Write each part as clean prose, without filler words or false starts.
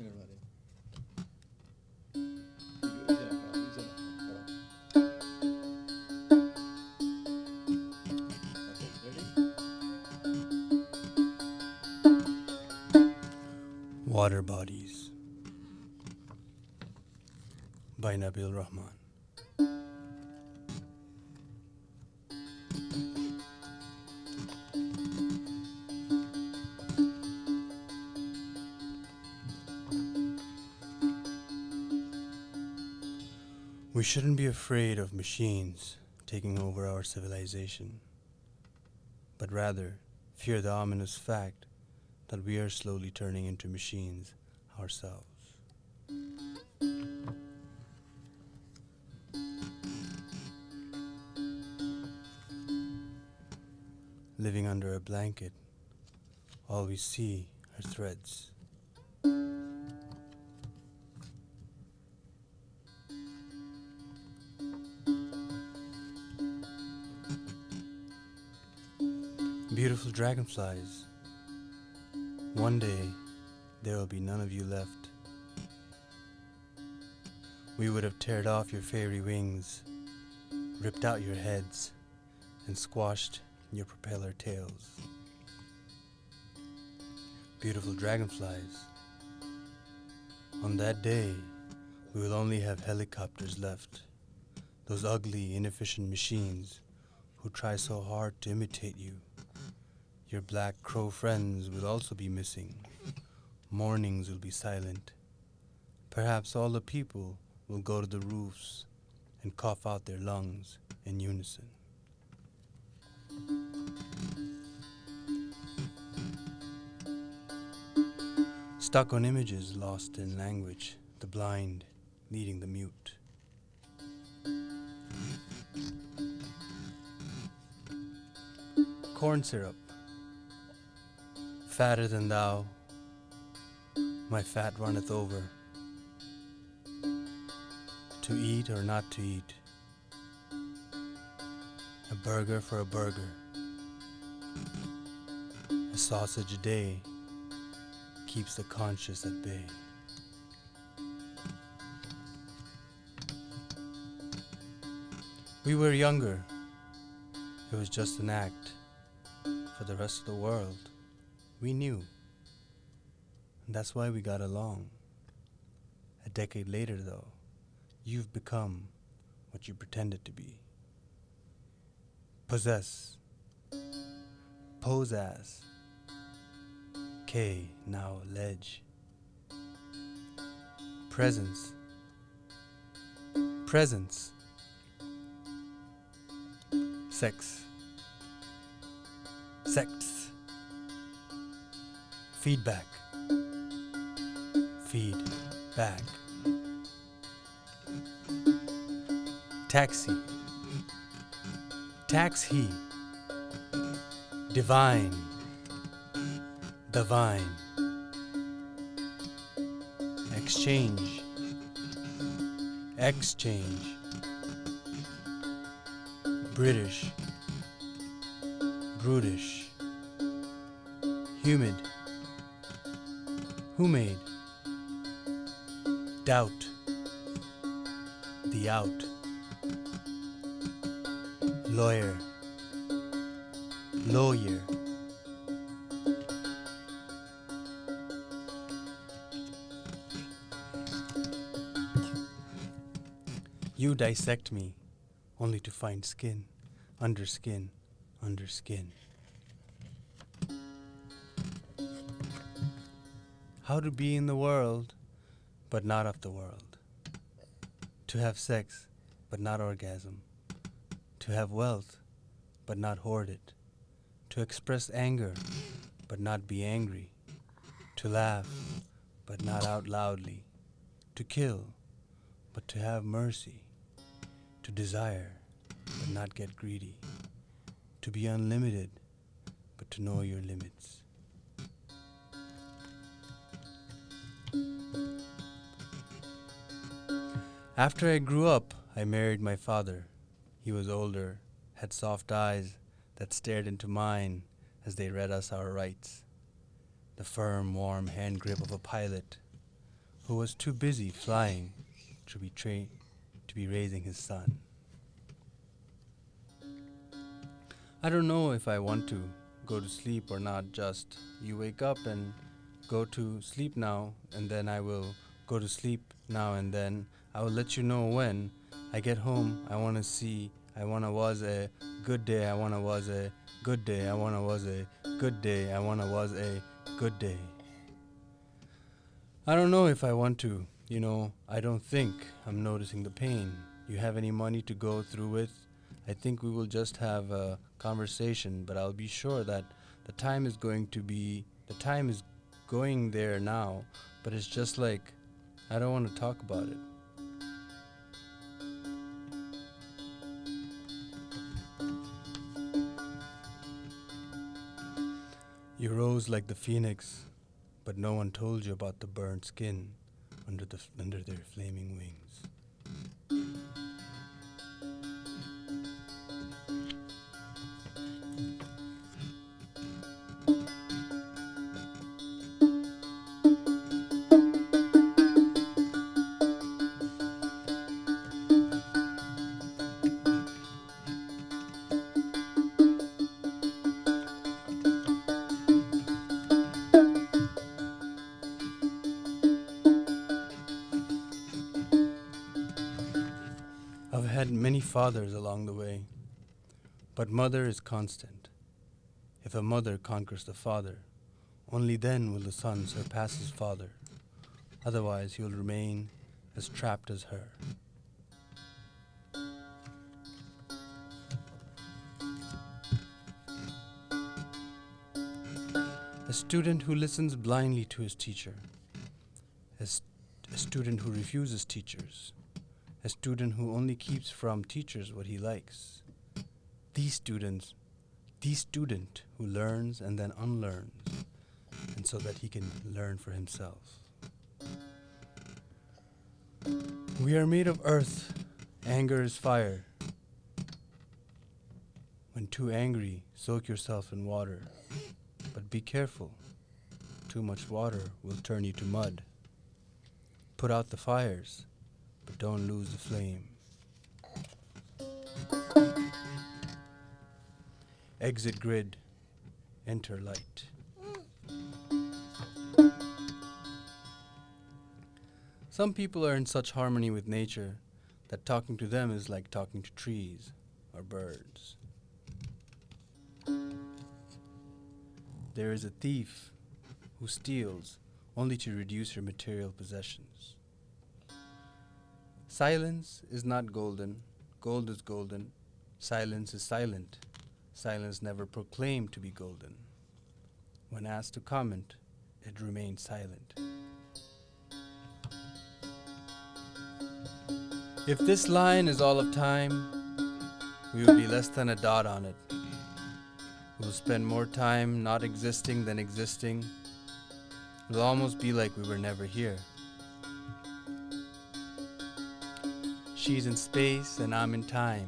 second वाले Water Bodies by Nabil Rahman. We shouldn't be afraid of machines taking over our civilization, but rather fear the ominous fact that we are slowly turning into machines ourselves. Living under a blanket, all we see are threads. Beautiful dragonflies, one day there will be none of you left. We would have teared off your fairy wings, ripped out your heads, and squashed your propeller tails. Beautiful dragonflies, on that day we will only have helicopters left, those ugly, inefficient machines who try so hard to imitate you. Your black crow friends will also be missing. Mornings will be silent. Perhaps all the people will go to the roofs and cough out their lungs in unison. Stuck on images lost in language, the blind leading the mute. Corn syrup, fatter than thou, my fat runneth over. To eat or not to eat, a burger for a burger, a sausage a day keeps the conscious at bay. We were younger, it was just an act. For the rest of the world, we knew. And that's why we got along. A decade later, though, you've become what you pretended to be. Possess, pose as, K, now ledge. Presence, presence. Sex, sects. Feedback, feed back. Taxi, tax he. Divine, divine. Exchange, exchange. British, brutish. Humid, who made? Doubt, the out. Lawyer, lawyer. You dissect me, only to find skin, under skin, under skin. How to be in the world, but not of the world. To have sex, but not orgasm. To have wealth, but not hoard it. To express anger, but not be angry. To laugh, but not out loudly. To kill, but to have mercy. To desire, but not get greedy. To be unlimited, but to know your limits. After I grew up, I married my father. He was older, had soft eyes that stared into mine as they read us our rights. The firm, warm hand grip of a pilot. who was too busy flying to be raising his son. I don't know if I want to go to sleep or not. Just you wake up and go to sleep now, and then I will go to sleep now, and then I will let you know when I get home. I want to see. I want to was a good day. I want to was a good day. I want to was a good day. I want to was a good day. I don't know if I want to. I don't think I'm noticing the pain. You have any money to go through with? I think we will just have a conversation, but I'll be sure that the time is going there now, but it's just like, I don't want to talk about it. You rose like the phoenix, but no one told you about the burnt skin under their flaming wings. I've had many fathers along the way, but mother is constant. If a mother conquers the father, only then will the son surpass his father. Otherwise, he will remain as trapped as her. A student who listens blindly to his teacher, a student who refuses teachers, a student who only keeps from teachers what he likes. The student who learns and then unlearns, and so that he can learn for himself. We are made of earth. Anger is fire. When too angry, soak yourself in water. But be careful. Too much water will turn you to mud. Put out the fires, but don't lose the flame. Exit grid, enter light. Some people are in such harmony with nature that talking to them is like talking to trees or birds. There is a thief who steals only to reduce her material possessions. Silence is not golden. Gold is golden. Silence is silent. Silence never proclaimed to be golden. When asked to comment, it remained silent. If this line is all of time, we will be less than a dot on it. We will spend more time not existing than existing. It will almost be like we were never here. She's in space and I'm in time.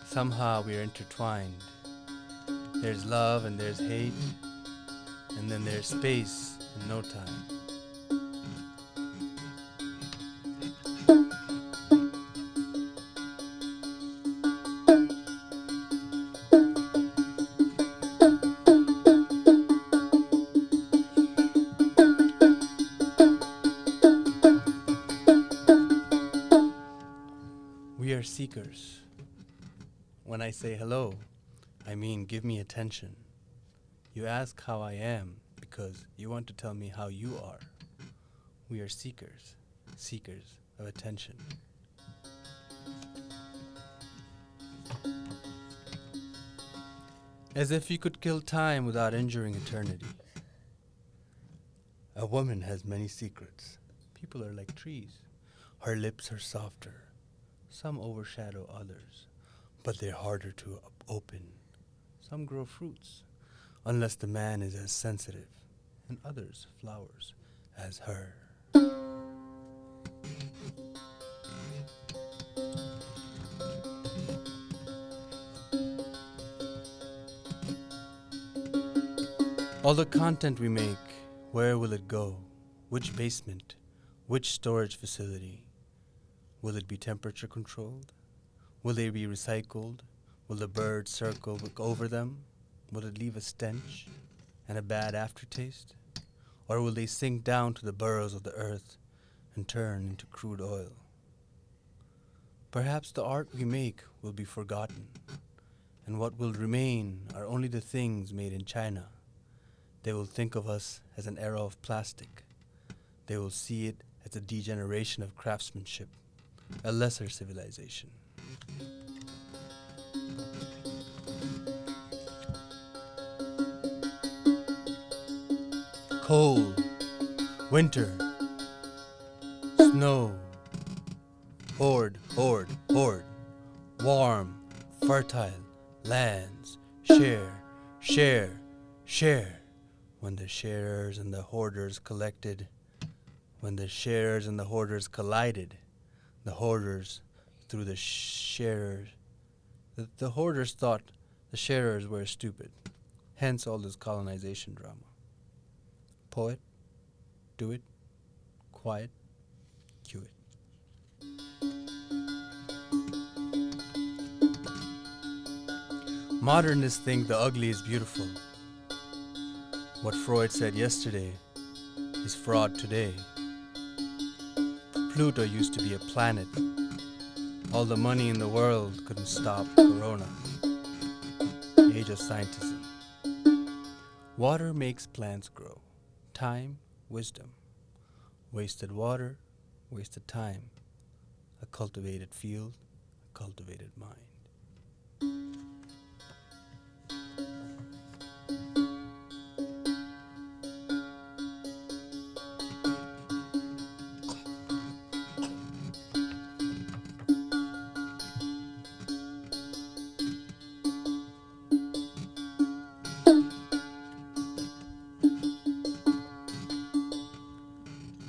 Somehow we are intertwined. There's love and there's hate, and then there's space and no time. We are seekers. When I say hello, I mean give me attention. You ask how I am because you want to tell me how you are. We are seekers, seekers of attention. As if you could kill time without injuring eternity. A woman has many secrets. People are like trees. Her lips are softer. Some overshadow others, but they're harder to open. Some grow fruits, unless the man is as sensitive, and others flowers as her. All the content we make, where will it go? Which basement? Which storage facility? Will it be temperature controlled? Will they be recycled? Will the birds circle over them? Will it leave a stench and a bad aftertaste? Or will they sink down to the burrows of the earth and turn into crude oil? Perhaps the art we make will be forgotten, and what will remain are only the things made in China. They will think of us as an era of plastic. They will see it as a degeneration of craftsmanship, a lesser civilization. Cold, winter, snow, horde, warm, fertile, lands, share. When the sharers and the hoarders collected, when the sharers and the hoarders collided, the hoarders through the sharers. The hoarders thought the sharers were stupid, hence all this colonization drama. Poet, do it, quiet, cue it. Modernists think the ugly is beautiful. What Freud said yesterday is fraud today. Pluto used to be a planet. All the money in the world couldn't stop Corona. Age of scientism. Water makes plants grow. Time, wisdom. Wasted water, wasted time. A cultivated field, a cultivated mind.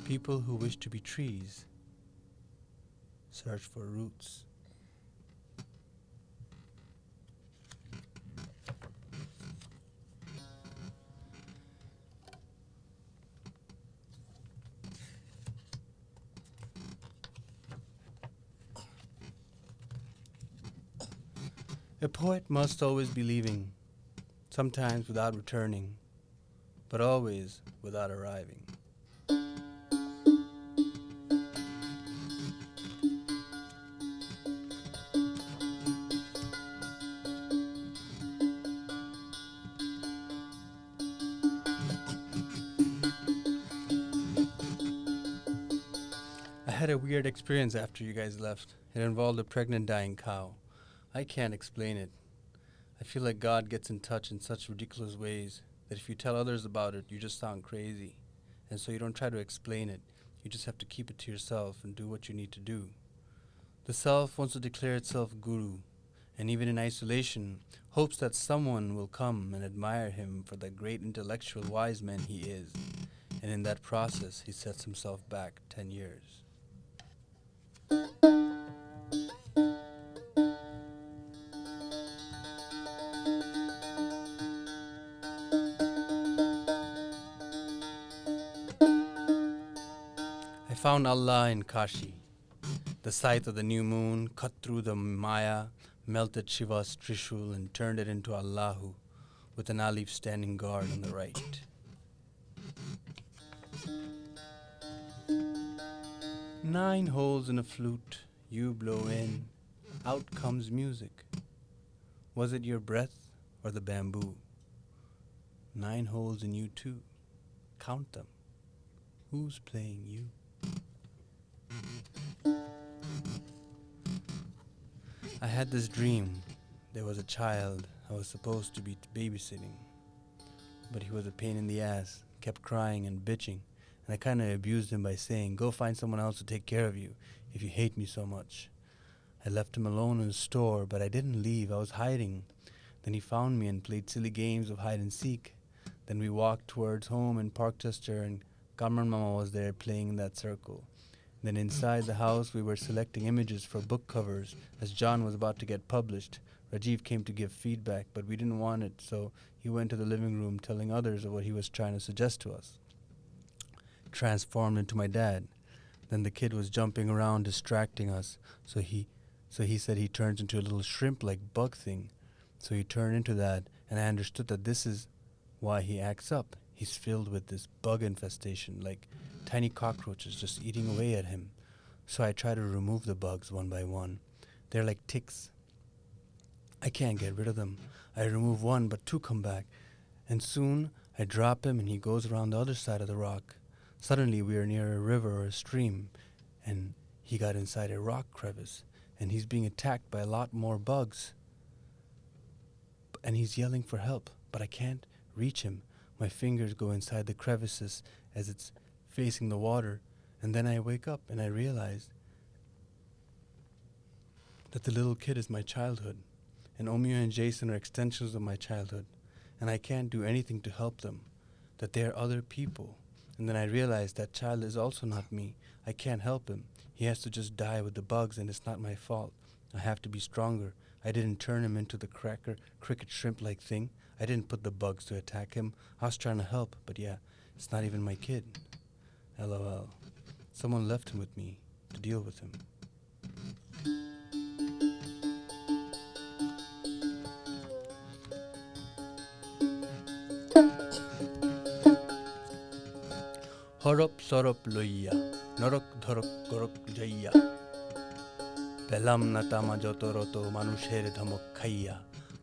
People who wish to be trees search for roots. A poet must always be leaving, sometimes without returning, but always without arriving. I had a weird experience after you guys left. It involved a pregnant dying cow. I can't explain it. I feel like God gets in touch in such ridiculous ways that if you tell others about it, you just sound crazy. And so you don't try to explain it. You just have to keep it to yourself and do what you need to do. The self wants to declare itself guru, and even in isolation, hopes that someone will come and admire him for the great intellectual wise man he is. And in that process, he sets himself back 10 years. I found Allah in Kashi. The sight of the new moon cut through the Maya, melted Shiva's Trishul and turned it into Allahu, with an Alif standing guard on the right. Nine holes in a flute, you blow in, out comes music. Was it your breath or the bamboo? 9 holes in you too. Count them. Who's playing you? I had this dream. There was a child I was supposed to be babysitting, but he was a pain in the ass, kept crying and bitching, and I kind of abused him by saying, "Go find someone else to take care of you if you hate me so much." I left him alone in the store, but I didn't leave. I was hiding. Then he found me and played silly games of hide and seek. Then we walked towards home in Parkchester, and Kamran Mama was there playing in that circle. Then inside the house, we were selecting images for book covers. As John was about to get published, Rajiv came to give feedback, but we didn't want it, so he went to the living room telling others of what he was trying to suggest to us. transformed into my dad. Then the kid was jumping around, distracting us. So he said he turns into a little shrimp-like bug thing. So he turned into that, and I understood that this is why he acts up. He's filled with this bug infestation, like tiny cockroaches just eating away at him. So I try to remove the bugs one by one. They're like ticks. I can't get rid of them. I remove one, but two come back. And soon I drop him and he goes around the other side of the rock. Suddenly we are near a river or a stream, and he got inside a rock crevice, and he's being attacked by a lot more bugs. And he's yelling for help, but I can't reach him. My fingers go inside the crevices as it's facing the water, and then I wake up and I realize that the little kid is my childhood, and Omeo and Jason are extensions of my childhood, and I can't do anything to help them, that they are other people. And then I realized that child is also not me. I can't help him. He has to just die with the bugs, and it's not my fault. I have to be stronger. I didn't turn him into the cricket shrimp-like thing. I didn't put the bugs to attack him. I was trying to help, but yeah, it's not even my kid. LOL. Someone left him with me to deal with him. Horop sorop loiya, norok dhorok gorok jaiya. পেলাম না তামা যত রত মানুষের ধমক খাইয়া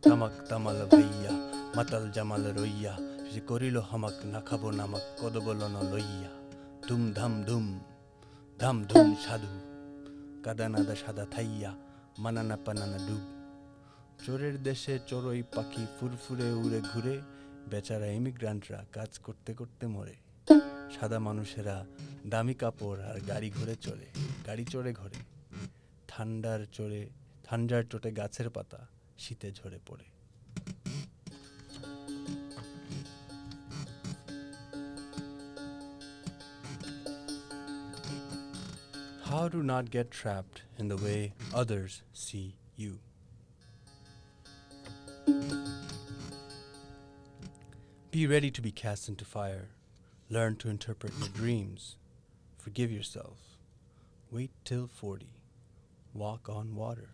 তামাক তামাল ভাইয়া মাতাল জামাল রইয়া সে করিল হামাক না খাবো নামাক কদবলন লইয়া ধুম ধাম ধুম সাধু কাদানাদা সাদা থাইয়া মানানা পানানা ডুব চোরের দেশে চড়ুই পাখি ফুরফুরে উড়ে ঘুরে বেচারা ইমিগ্রান্টরা কাজ করতে করতে মরে সাদা মানুষেরা দামি কাপড় আর গাড়ি চড়ে ঘরে ঠান্ডার চোটে গাছের পাতা শীতে ঝরে পড়ে How to not get trapped in the way others see you. Be ready to be cast into fire. Learn to interpret your dreams. Forgive yourself. Wait till 40. Walk on water.